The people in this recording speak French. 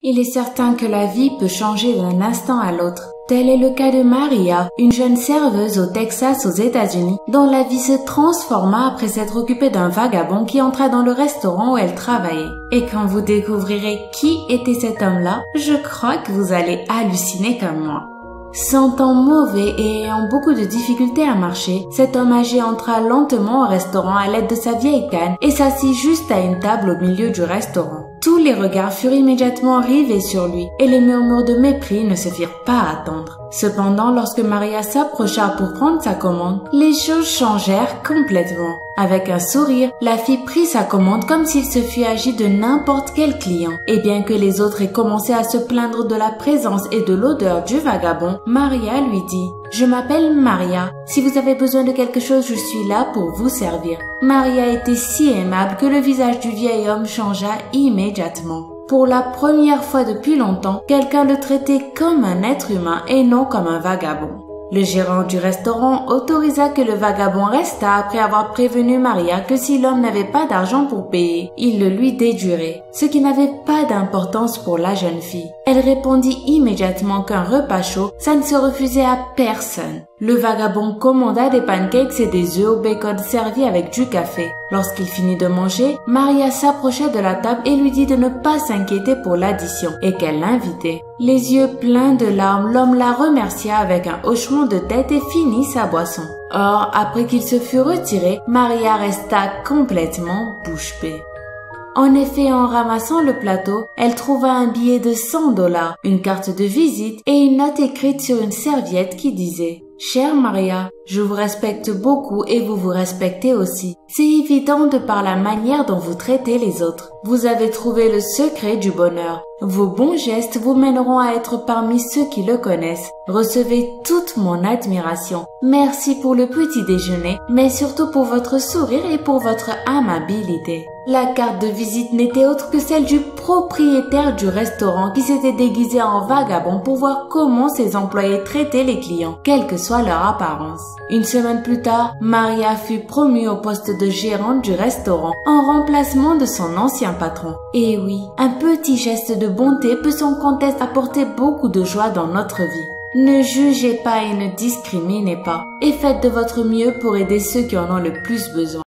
Il est certain que la vie peut changer d'un instant à l'autre. Tel est le cas de Maria, une jeune serveuse au Texas aux États-Unis, dont la vie se transforma après s'être occupée d'un vagabond qui entra dans le restaurant où elle travaillait. Et quand vous découvrirez qui était cet homme-là, je crois que vous allez halluciner comme moi. Sentant mauvais et ayant beaucoup de difficultés à marcher, cet homme âgé entra lentement au restaurant à l'aide de sa vieille canne et s'assit juste à une table au milieu du restaurant. Tous les regards furent immédiatement rivés sur lui et les murmures de mépris ne se firent pas attendre. Cependant, lorsque Maria s'approcha pour prendre sa commande, les choses changèrent complètement. Avec un sourire, la fille prit sa commande comme s'il se fût agi de n'importe quel client. Et bien que les autres aient commencé à se plaindre de la présence et de l'odeur du vagabond, Maria lui dit « Je m'appelle Maria. Si vous avez besoin de quelque chose, je suis là pour vous servir. » Maria était si aimable que le visage du vieil homme changea immédiatement. Pour la première fois depuis longtemps, quelqu'un le traitait comme un être humain et non comme un vagabond. Le gérant du restaurant autorisa que le vagabond restât après avoir prévenu Maria que si l'homme n'avait pas d'argent pour payer, il le lui déduirait, ce qui n'avait pas d'importance pour la jeune fille. Elle répondit immédiatement qu'un repas chaud, ça ne se refusait à personne. Le vagabond commanda des pancakes et des œufs au bacon servis avec du café. Lorsqu'il finit de manger, Maria s'approcha de la table et lui dit de ne pas s'inquiéter pour l'addition et qu'elle l'invitait. Les yeux pleins de larmes, l'homme la remercia avec un hochement de tête et finit sa boisson. Or, après qu'il se fut retiré, Maria resta complètement bouche bée. En effet, en ramassant le plateau, elle trouva un billet de $100, une carte de visite et une note écrite sur une serviette qui disait « Chère Maria, je vous respecte beaucoup et vous vous respectez aussi. C'est évident de par la manière dont vous traitez les autres. Vous avez trouvé le secret du bonheur. Vos bons gestes vous mèneront à être parmi ceux qui le connaissent. Recevez toute mon admiration. Merci pour le petit déjeuner, mais surtout pour votre sourire et pour votre amabilité. » La carte de visite n'était autre que celle du propriétaire du restaurant qui s'était déguisé en vagabond pour voir comment ses employés traitaient les clients, quelle que soit leur apparence. Une semaine plus tard, Maria fut promue au poste de gérante du restaurant en remplacement de son ancien patron. Et oui, un petit geste de bonté peut sans conteste apporter beaucoup de joie dans notre vie. Ne jugez pas et ne discriminez pas, et faites de votre mieux pour aider ceux qui en ont le plus besoin.